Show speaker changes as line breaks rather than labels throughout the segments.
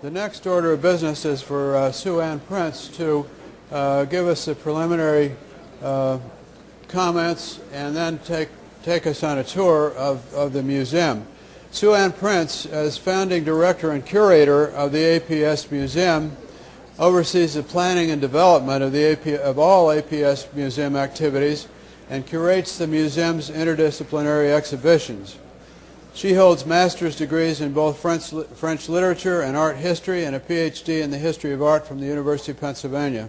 The next order of business is for Sue Ann Prince to give us the preliminary comments and then take us on a tour of the museum. Sue Ann Prince, as founding director and curator of the APS Museum, oversees the planning and development of all APS museum activities and curates the museum's interdisciplinary exhibitions. She holds master's degrees in both French literature and art history and a PhD in the history of art from the University of Pennsylvania.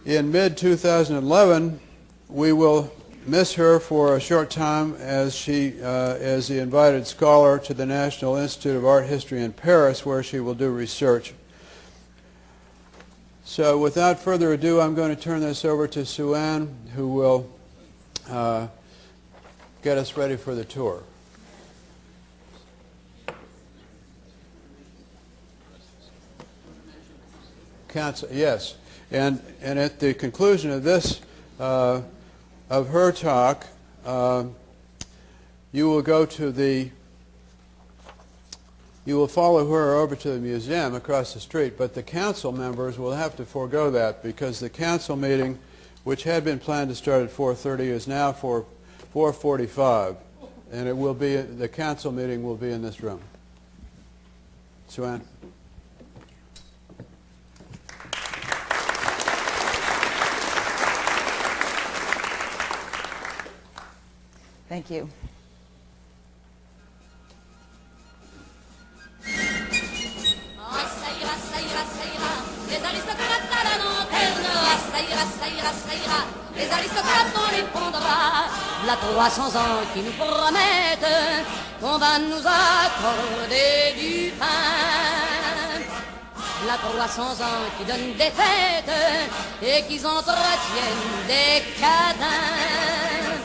In mid-2011, we will miss her for a short time as she is the invited scholar to the National Institute of Art History in Paris, where she will do research. So without further ado, I'm going to turn this over to Sue Ann, who will get us ready for the tour. Yes, and at the conclusion of this, of her talk, you will follow her over to the museum across the street, but the council members will have to forego that because the council meeting, which had been planned to start at 4:30, is now for 4:45, and it will be, the council meeting will be in this room. Sue Ann.
Thank you.
Les aristocrates, on les pondra, la 300 ans qui nous promettent qu'on va nous accorder du pain. La 300 ans qui donnent des fêtes et qui entretiennent des cadins.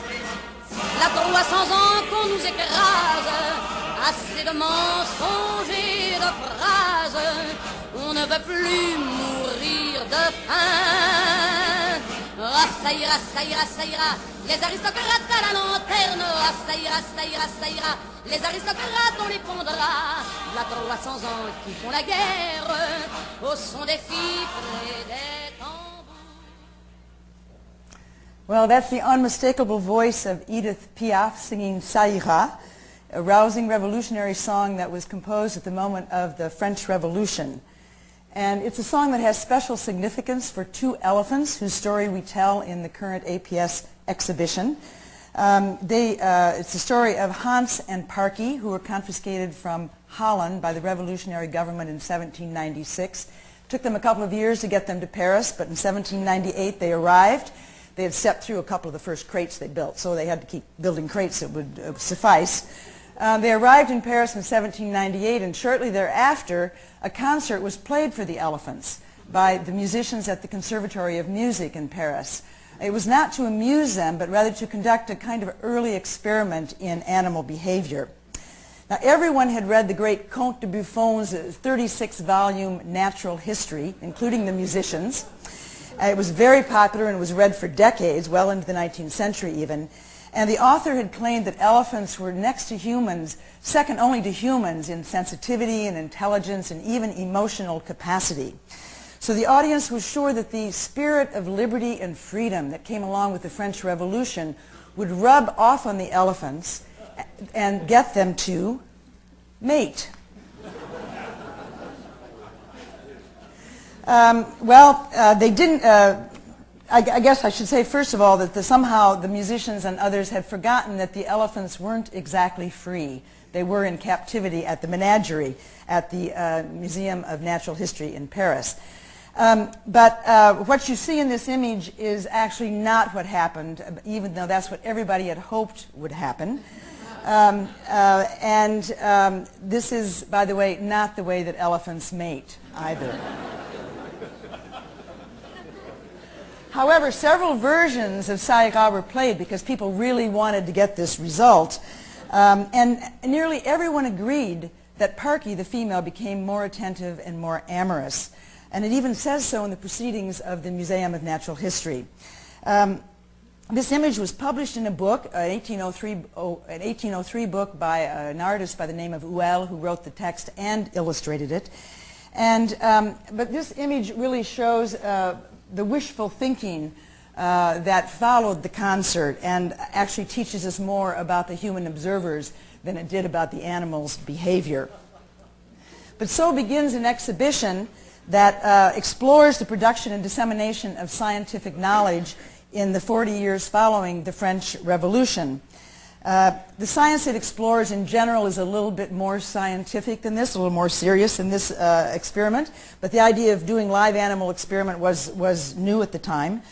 La 300 ans qu'on nous écrase, assez de mensonges et de phrases, on ne veut plus mourir de faim. Ah, ça ira, ça ira, ça ira, les aristocrates à la lanterne. Ah, ça ira, ça ira, ça ira, les aristocrates on les pondra. La 300 ans qui font la guerre au son des fifres et des tambours.
Well, that's the unmistakable voice of Edith Piaf singing Ça ira, a rousing revolutionary song that was composed at the moment of the French Revolution. And it's a song that has special significance for two elephants whose story we tell in the current APS exhibition. It's the story of Hans and Parkie, who were confiscated from Holland by the revolutionary government in 1796. It took them a couple of years to get them to Paris, but in 1798 they arrived. They had stepped through a couple of the first crates they built, so they had to keep building crates that would suffice. They arrived in Paris in 1798, and shortly thereafter, a concert was played for the elephants by the musicians at the Conservatory of Music in Paris. It was not to amuse them, but rather to conduct a kind of early experiment in animal behavior. Now, everyone had read the great Comte de Buffon's 36-volume natural history, including the musicians. It was very popular and was read for decades, well into the 19th century even. And the author had claimed that elephants were next to humans, second only to humans in sensitivity and intelligence and even emotional capacity. So the audience was sure that the spirit of liberty and freedom that came along with the French Revolution would rub off on the elephants and get them to mate. They didn't. I guess I should say, first of all, that somehow the musicians and others had forgotten that the elephants weren't exactly free. They were in captivity at the menagerie at the Museum of Natural History in Paris. But what you see in this image is actually not what happened, even though that's what everybody had hoped would happen. This is, by the way, not the way that elephants mate either. However, several versions of Ça ira were played because people really wanted to get this result. And nearly everyone agreed that Parkie, the female, became more attentive and more amorous. And it even says so in the proceedings of the Museum of Natural History. This image was published in a book, an 1803 book by an artist by the name of Huel, who wrote the text and illustrated it. And, but this image really shows the wishful thinking that followed the concert, and actually teaches us more about the human observers than it did about the animals' behavior. But so begins an exhibition that explores the production and dissemination of scientific knowledge in the 40 years following the French Revolution. The science it explores in general is a little bit more scientific than this, a little more serious than this experiment, but the idea of doing live animal experiment was new at the time.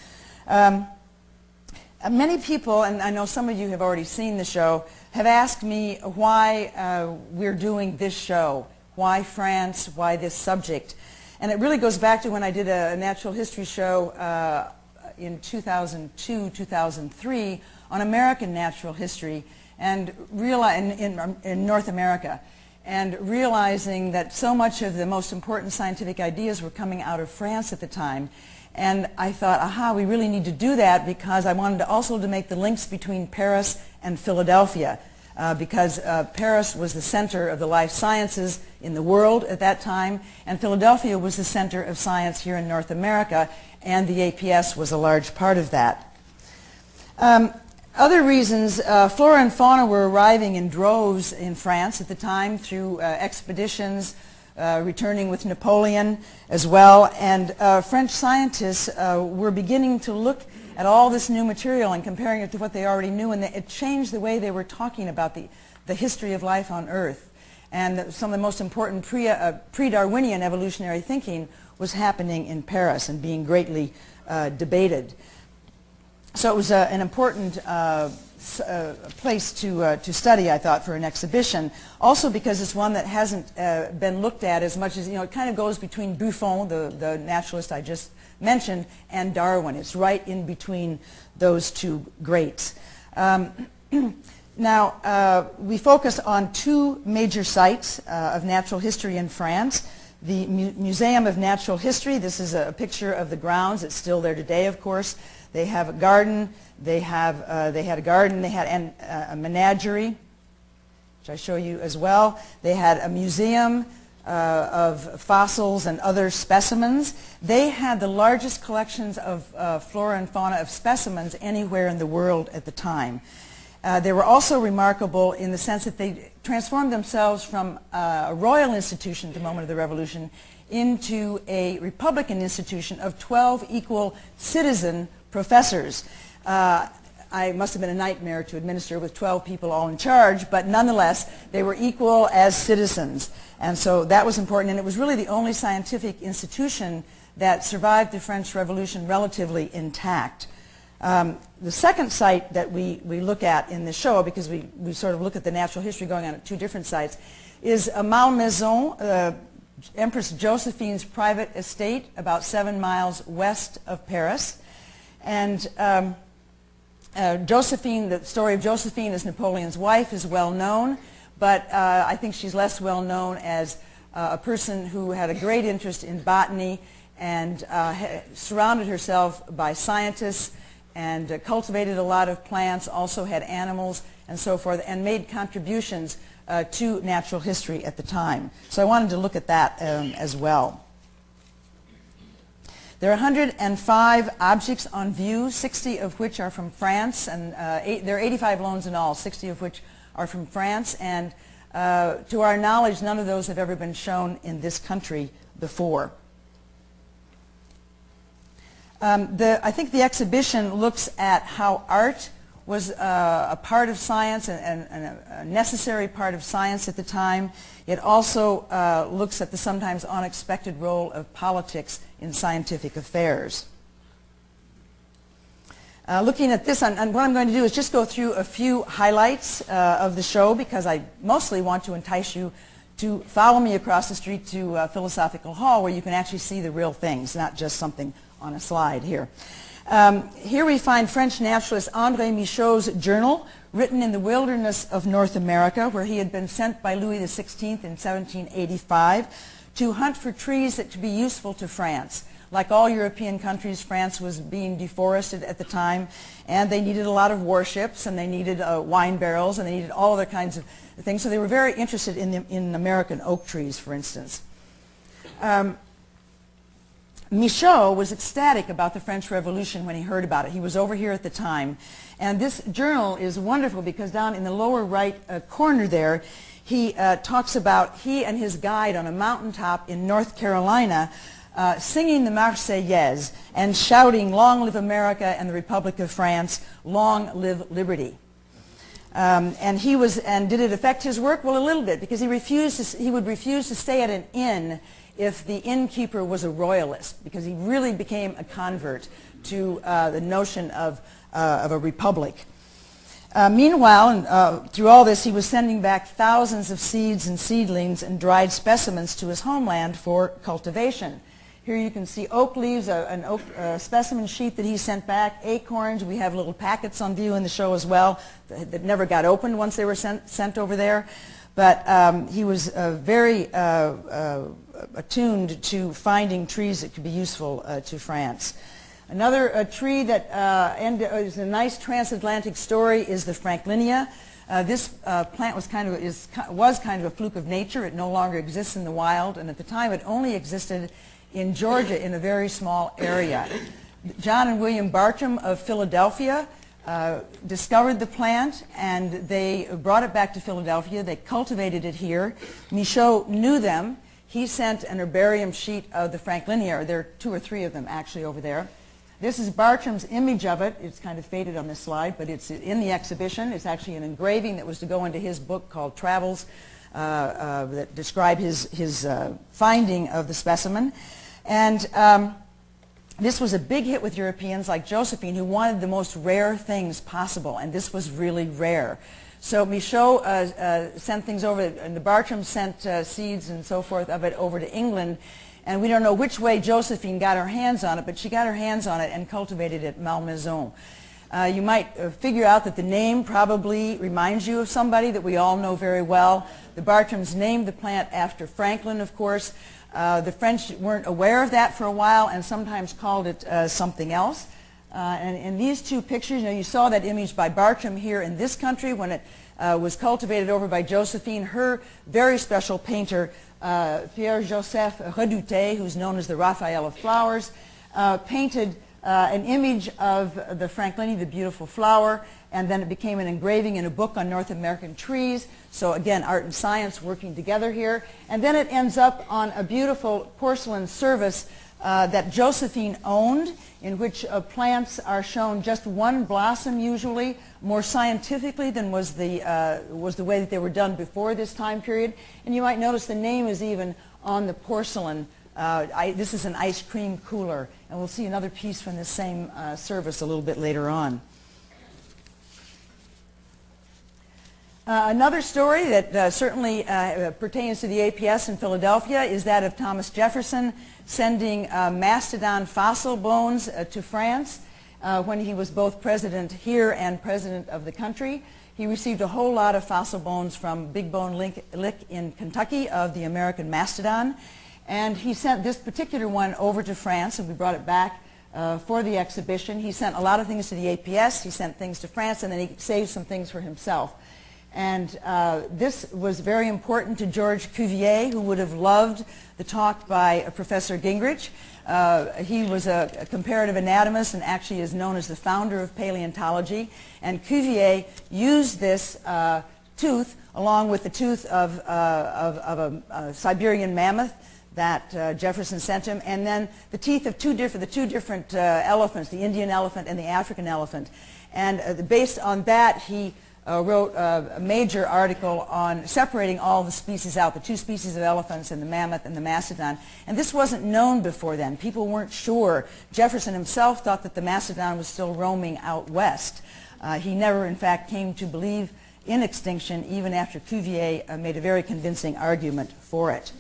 Many people, and I know some of you have already seen the show, have asked me why we're doing this show, why France, why this subject. And it really goes back to when I did a natural history show in 2002, 2003 on American natural history and in North America, and realizing that so much of the most important scientific ideas were coming out of France at the time. And I thought, aha, we really need to do that, because I wanted also to make the links between Paris and Philadelphia, because Paris was the center of the life sciences in the world at that time, and Philadelphia was the center of science here in North America, and the APS was a large part of that. Other reasons, flora and fauna were arriving in droves in France at the time through expeditions, returning with Napoleon as well, and French scientists were beginning to look at all this new material and comparing it to what they already knew, and it changed the way they were talking about the history of life on Earth. And some of the most important pre-Darwinian evolutionary thinking was happening in Paris and being greatly debated. So it was an important place to study, I thought, for an exhibition. Also because it's one that hasn't been looked at as much as, you know, it kind of goes between Buffon, the naturalist I just mentioned, and Darwin. It's right in between those two greats. Now, we focus on two major sites of natural history in France. The Museum of Natural History, this is a picture of the grounds. It's still there today, of course. They have a garden. They had a garden. They had a menagerie, which I show you as well. They had a museum of fossils and other specimens. They had the largest collections of flora and fauna of specimens anywhere in the world at the time. They were also remarkable in the sense that they transformed themselves from a royal institution at the moment of the Revolution into a republican institution of 12 equal citizen professors. I must have been a nightmare to administer with 12 people all in charge, but nonetheless, they were equal as citizens. And so that was important, and it was really the only scientific institution that survived the French Revolution relatively intact. The second site that we look at in the show, because we sort of look at the natural history going on at two different sites, is Malmaison, Empress Josephine's private estate, about 7 miles west of Paris. And Josephine, the story of Josephine as Napoleon's wife is well known, but I think she's less well known as a person who had a great interest in botany and surrounded herself by scientists and cultivated a lot of plants, also had animals and so forth, and made contributions to natural history at the time. So I wanted to look at that as well. There are 105 objects on view, 60 of which are from France, and there are 85 loans in all, 60 of which are from France, and to our knowledge, none of those have ever been shown in this country before. I think the exhibition looks at how art was a part of science and a necessary part of science at the time. It also looks at the sometimes unexpected role of politics in scientific affairs. Looking at this, and what I'm going to do is just go through a few highlights of the show, because I mostly want to entice you to follow me across the street to Philosophical Hall, where you can actually see the real things, not just something on a slide here. Here we find French naturalist André Michaud's journal, written in the wilderness of North America, where he had been sent by Louis XVI in 1785 to hunt for trees that could be useful to France. Like all European countries, France was being deforested at the time, and they needed a lot of warships, and they needed wine barrels, and they needed all other kinds of things. So they were very interested in American oak trees, for instance. Michaud was ecstatic about the French Revolution when he heard about it. He was over here at the time. And this journal is wonderful because down in the lower right corner there, he talks about he and his guide on a mountaintop in North Carolina singing the Marseillaise and shouting, "Long live America and the Republic of France, long live liberty." And did it affect his work? Well, a little bit, because he would refuse to stay at an inn if the innkeeper was a royalist, because he really became a convert to the notion of a republic. Meanwhile, through all this, he was sending back thousands of seeds and seedlings and dried specimens to his homeland for cultivation. Here you can see oak leaves, an oak specimen sheet that he sent back, acorns. We have little packets on view in the show as well that never got opened once they were sent over there. But he was very attuned to finding trees that could be useful to France. Another tree that is a nice transatlantic story is the Franklinia. This plant was kind of a fluke of nature. It no longer exists in the wild, and at the time it only existed in Georgia in a very small area. John and William Bartram of Philadelphia discovered the plant, and they brought it back to Philadelphia. They cultivated it here. Michaud knew them. He sent an herbarium sheet of the Franklinia. There are 2 or 3 of them actually over there. This is Bartram's image of it. It's kind of faded on this slide, but it's in the exhibition. It's actually an engraving that was to go into his book called Travels that describe his finding of the specimen. And this was a big hit with Europeans like Josephine, who wanted the most rare things possible, and this was really rare. So Michaud sent things over, and the Bartram sent seeds and so forth of it over to England, and we don't know which way Josephine got her hands on it, but she got her hands on it and cultivated it at Malmaison. You might figure out that the name probably reminds you of somebody that we all know very well. The Bartrams named the plant after Franklin, of course. The French weren't aware of that for a while and sometimes called it something else. And in these 2 pictures, you saw that image by Bartram here in this country when it was cultivated over by Josephine. Her very special painter, Pierre-Joseph Redouté, who's known as the Raphael of flowers, painted an image of the Franklinia, the beautiful flower, and then it became an engraving in a book on North American trees. So again, art and science working together here. And then it ends up on a beautiful porcelain service that Josephine owned, in which plants are shown just one blossom usually, more scientifically than was the way that they were done before this time period. And you might notice the name is even on the porcelain. This is an ice cream cooler, and we'll see another piece from this same service a little bit later on. Another story that certainly pertains to the APS in Philadelphia is that of Thomas Jefferson sending mastodon fossil bones to France when he was both president here and president of the country. He received a whole lot of fossil bones from Big Bone Lick in Kentucky of the American mastodon, and he sent this particular one over to France, and we brought it back for the exhibition. He sent a lot of things to the APS, he sent things to France, and then he saved some things for himself. And this was very important to George Cuvier, who would have loved the talk by Professor Gingrich. He was a comparative anatomist and actually is known as the founder of paleontology. And Cuvier used this tooth along with the tooth of a Siberian mammoth that Jefferson sent him, and then the teeth of the two different elephants, the Indian elephant and the African elephant. And based on that, he wrote a major article on separating all the species out, the 2 species of elephants and the mammoth and the mastodon. And this wasn't known before then. People weren't sure. Jefferson himself thought that the mastodon was still roaming out west. He never, in fact, came to believe in extinction, even after Cuvier made a very convincing argument for it.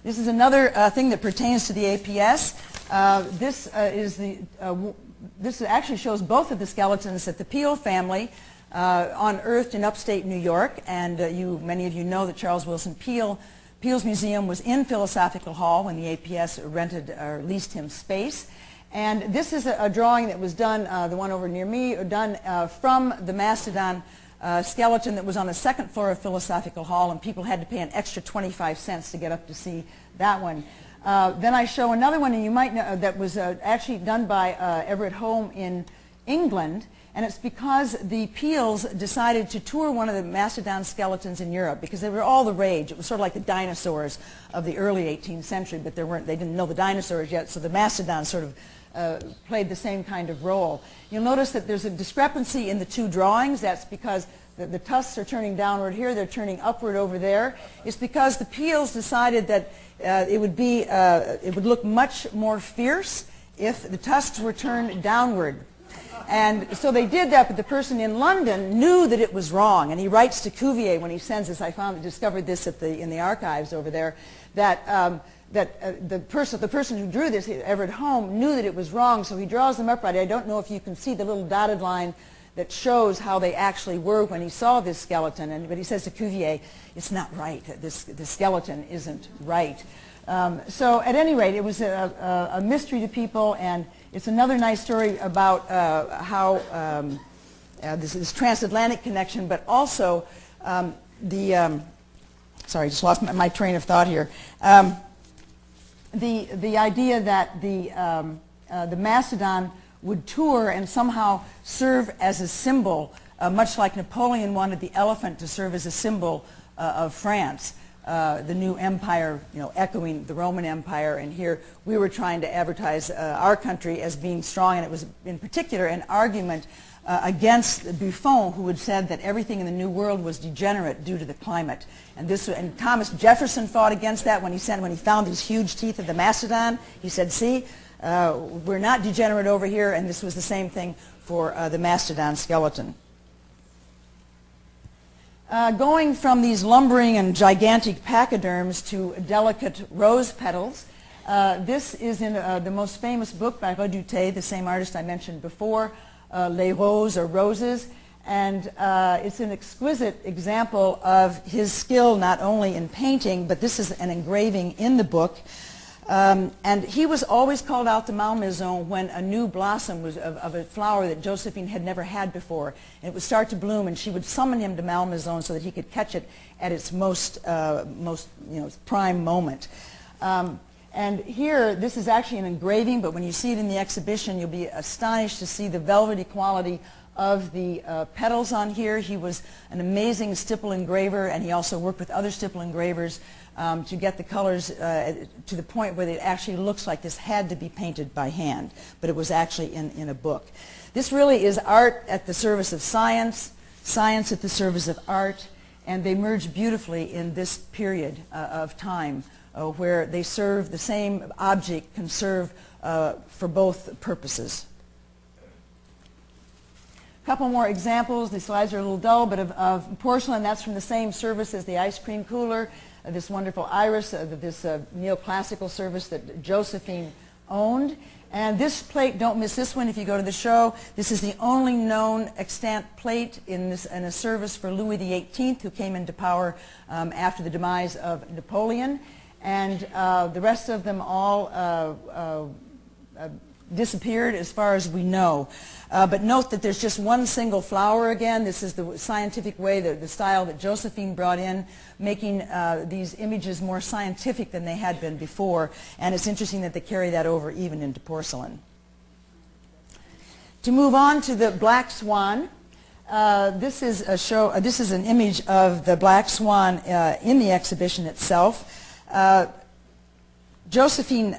This is another thing that pertains to the APS. This actually shows both of the skeletons that the Peel family unearthed in upstate New York, and many of you know that Charles Willson Peel Peale's museum was in Philosophical Hall when the APS rented or leased him space. And this is a drawing that was done, the one over near me, done from the mastodon skeleton that was on the second floor of Philosophical Hall, and people had to pay an extra 25 cents to get up to see that one. Then I show another one, and you might know that was actually done by Everett Home in England, and it's because the Peales decided to tour one of the mastodon skeletons in Europe because they were all the rage. It was sort of like the dinosaurs of the early 18th century, but they didn't know the dinosaurs yet, so the mastodon sort of played the same kind of role. You'll notice that there's a discrepancy in the two drawings. That's because the tusks are turning downward here, they're turning upward over there. It's because the Peales decided that it would look much more fierce if the tusks were turned downward. And so they did that, but the person in London knew that it was wrong. And he writes to Cuvier when he sends this, discovered this in the archives over there, that the person who drew this, Everett Home, knew that it was wrong, so he draws them upright. I don't know if you can see the little dotted line that shows how they actually were when he saw this skeleton. But he says to Cuvier, it's not right. The skeleton isn't right. So at any rate, it was a mystery to people, and it's another nice story about how this transatlantic connection, but also sorry, just lost my train of thought here. The idea that the mastodon would tour and somehow serve as a symbol, much like Napoleon wanted the elephant to serve as a symbol of France. The new empire, echoing the Roman Empire, and here we were trying to advertise our country as being strong, and it was in particular an argument against Buffon, who had said that everything in the New World was degenerate due to the climate. And Thomas Jefferson fought against that when he found these huge teeth of the mastodon. He said, see, we're not degenerate over here, and this was the same thing for the mastodon skeleton. Going from these lumbering and gigantic pachyderms to delicate rose petals, this is in the most famous book by Reduté, the same artist I mentioned before, Les Roses, or Roses, and it's an exquisite example of his skill not only in painting, but this is an engraving in the book. And he was always called out to Malmaison when a new blossom was of a flower that Josephine had never had before. And it would start to bloom, and she would summon him to Malmaison so that he could catch it at its most prime moment. And here, this is actually an engraving, but when you see it in the exhibition, you'll be astonished to see the velvety quality of the petals on here. He was an amazing stipple engraver, and he also worked with other stipple engravers to get the colors to the point where it actually looks like this had to be painted by hand, but it was actually in a book. This really is art at the service of science, science at the service of art, and they merge beautifully in this period of time where they serve, the same object can serve for both purposes. A couple more examples. The slides are a little dull, but of porcelain. That's from the same service as the ice cream cooler. This wonderful iris, this neoclassical service that Josephine owned. And this plate, don't miss this one if you go to the show. This is the only known extant plate in a service for Louis XVIII, who came into power after the demise of Napoleon. And the rest of them all disappeared as far as we know. But note that there's just one single flower again. This is the scientific way, the style that Josephine brought in, making these images more scientific than they had been before. And it's interesting that they carry that over even into porcelain. To move on to the Black Swan, this is an image of the Black Swan in the exhibition itself. Josephine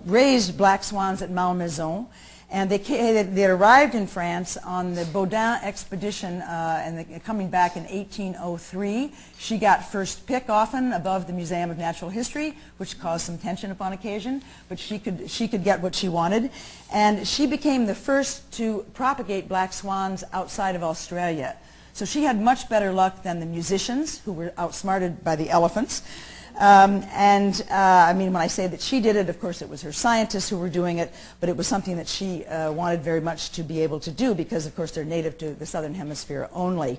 raised black swans at Malmaison, and they arrived in France on the Baudin expedition, and coming back in 1803. She got first pick often above the Museum of Natural History, which caused some tension upon occasion, but she could get what she wanted. And she became the first to propagate black swans outside of Australia. So she had much better luck than the musicians, who were outsmarted by the elephants. I mean, when I say that she did it, of course it was her scientists who were doing it, but it was something that she wanted very much to be able to do because, of course, they're native to the southern hemisphere only.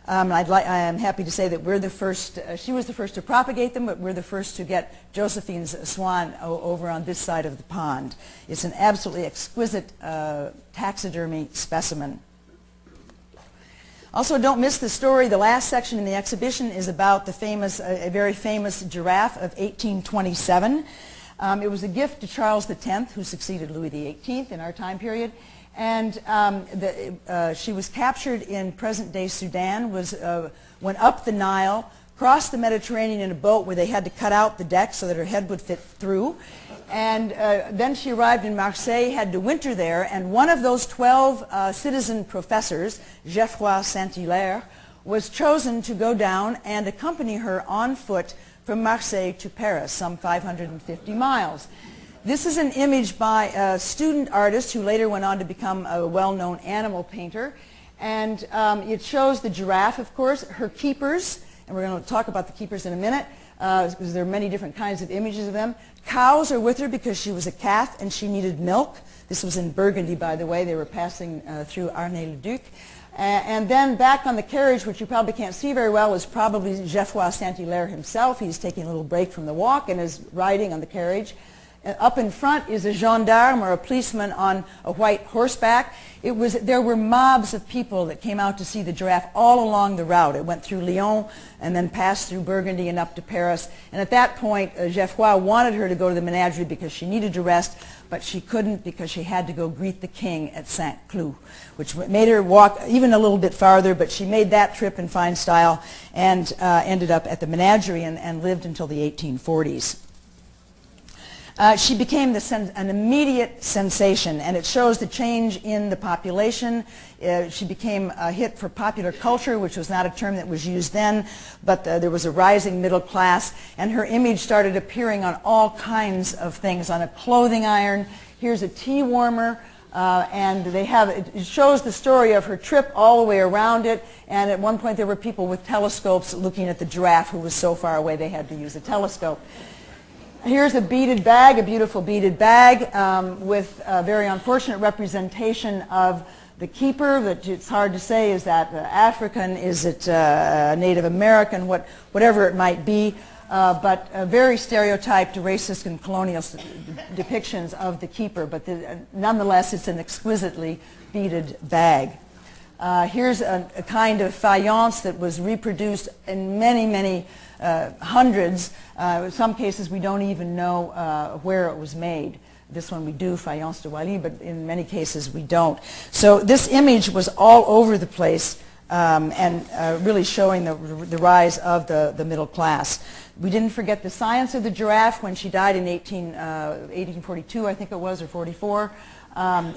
I am happy to say that we're the first, she was the first to propagate them, but we're the first to get Josephine's swan over on this side of the pond. It's an absolutely exquisite taxidermy specimen. Also, don't miss the story. The last section in the exhibition is about the famous, a very famous giraffe of 1827. It was a gift to Charles X, who succeeded Louis XVIII in our time period. And she was captured in present-day Sudan, went up the Nile, crossed the Mediterranean in a boat where they had to cut out the deck so that her head would fit through. And then she arrived in Marseille, had to winter there, and one of those 12 citizen professors, Geoffroy Saint-Hilaire, was chosen to go down and accompany her on foot from Marseille to Paris, some 550 miles. This is an image by a student artist who later went on to become a well-known animal painter. And it shows the giraffe, of course, her keepers, and we're going to talk about the keepers in a minute, because there are many different kinds of images of them. Cows are with her because she was a calf and she needed milk. This was in Burgundy, by the way. They were passing through Arnay-le-Duc. And then back on the carriage, which you probably can't see very well, is probably Geoffroy Saint-Hilaire himself. He's taking a little break from the walk and is riding on the carriage. Up in front is a gendarme or a policeman on a white horseback. There were mobs of people that came out to see the giraffe all along the route. It went through Lyon and then passed through Burgundy and up to Paris. And at that point, Geoffroy wanted her to go to the menagerie because she needed to rest, but she couldn't because she had to go greet the king at Saint-Cloud, which made her walk even a little bit farther, but she made that trip in fine style and ended up at the menagerie and lived until the 1840s. She became an immediate sensation, and it shows the change in the population. She became a hit for popular culture, which was not a term that was used then, but there was a rising middle class, and her image started appearing on all kinds of things, on a clothing iron. Here's a tea warmer, and it shows the story of her trip all the way around it, and at one point there were people with telescopes looking at the giraffe who was so far away they had to use a telescope. Here's a beaded bag, a beautiful beaded bag with a very unfortunate representation of the keeper. That it's hard to say, is that African, is it Native American, whatever it might be, but very stereotyped, racist and colonial depictions of the keeper. But nonetheless, it's an exquisitely beaded bag. Here's a kind of faience that was reproduced in many hundreds. In some cases we don't even know where it was made. This one we do, Faience de Wally, but in many cases we don't. So this image was all over the place and really showing the rise of the middle class. We didn't forget the science of the giraffe. When she died in 1842, I think it was, or 44.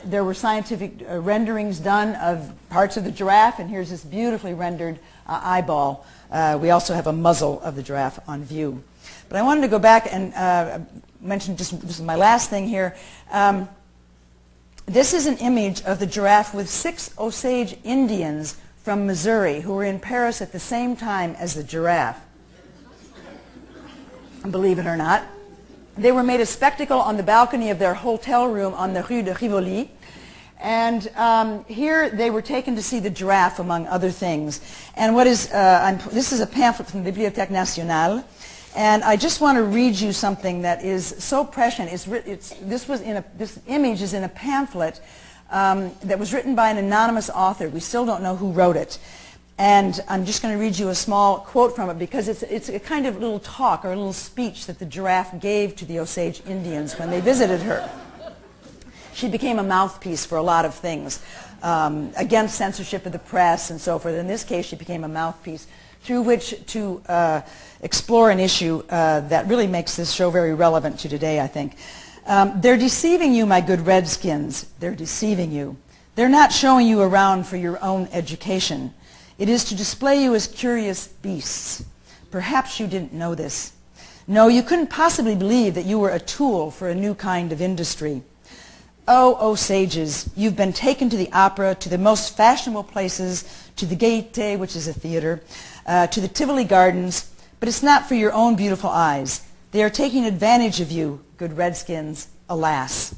There were scientific renderings done of parts of the giraffe, and here's this beautifully rendered eyeball. We also have a muzzle of the giraffe on view. But I wanted to go back and mention, this is my last thing here. This is an image of the giraffe with 6 Osage Indians from Missouri who were in Paris at the same time as the giraffe. Believe it or not. They were made a spectacle on the balcony of their hotel room on the Rue de Rivoli. And here they were taken to see the giraffe, among other things. And this is a pamphlet from the Bibliothèque Nationale. And I just want to read you something that is so prescient. This image is in a pamphlet that was written by an anonymous author. We still don't know who wrote it. And I'm just going to read you a small quote from it because it's a kind of little talk or a little speech that the giraffe gave to the Osage Indians when they visited her. She became a mouthpiece for a lot of things, against censorship of the press and so forth. In this case, she became a mouthpiece through which to explore an issue that really makes this show very relevant to today, I think. They're deceiving you, my good redskins. They're deceiving you. They're not showing you around for your own education. It is to display you as curious beasts. Perhaps you didn't know this. No, you couldn't possibly believe that you were a tool for a new kind of industry. Oh, Osages, you've been taken to the opera, to the most fashionable places, to the Gaîté, which is a theater, to the Tivoli Gardens, but it's not for your own beautiful eyes. They are taking advantage of you, good redskins, alas.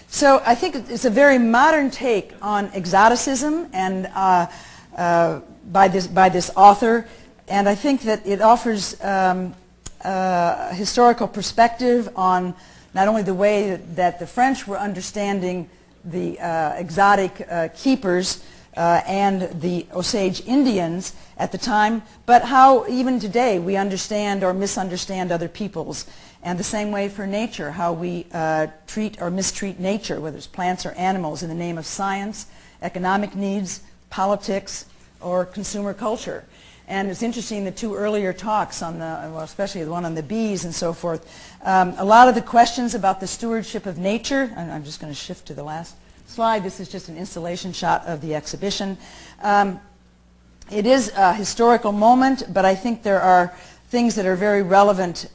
So I think it's a very modern take on exoticism and by this author, and I think that it offers historical perspective on not only the way that the French were understanding the exotic keepers and the Osage Indians at the time, but how even today we understand or misunderstand other peoples. And the same way for nature, how we treat or mistreat nature, whether it's plants or animals, in the name of science, economic needs, politics, or consumer culture. And it's interesting, the two earlier talks on well, especially the one on the bees and so forth, a lot of the questions about the stewardship of nature, and I'm just going to shift to the last slide. This is just an installation shot of the exhibition. It is a historical moment, but I think there are things that are very relevant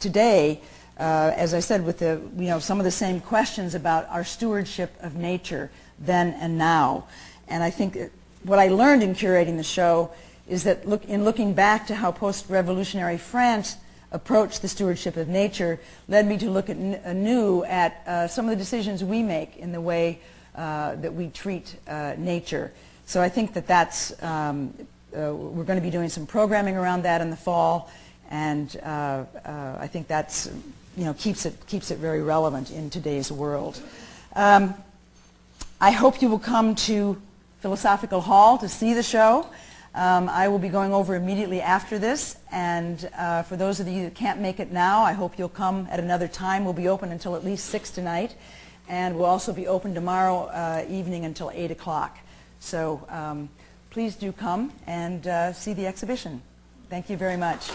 today, as I said, with the, some of the same questions about our stewardship of nature then and now. And I think what I learned in curating the show is that in looking back to how post-revolutionary France approached the stewardship of nature led me to look anew at some of the decisions we make in the way that we treat nature. So I think that that's, we're going to be doing some programming around that in the fall, and I think that's, keeps it very relevant in today's world. I hope you will come to Philosophical Hall to see the show. I will be going over immediately after this, and for those of you that can't make it now, I hope you'll come at another time. We'll be open until at least 6 tonight, and we'll also be open tomorrow evening until 8 o'clock. So please do come and see the exhibition. Thank you very much.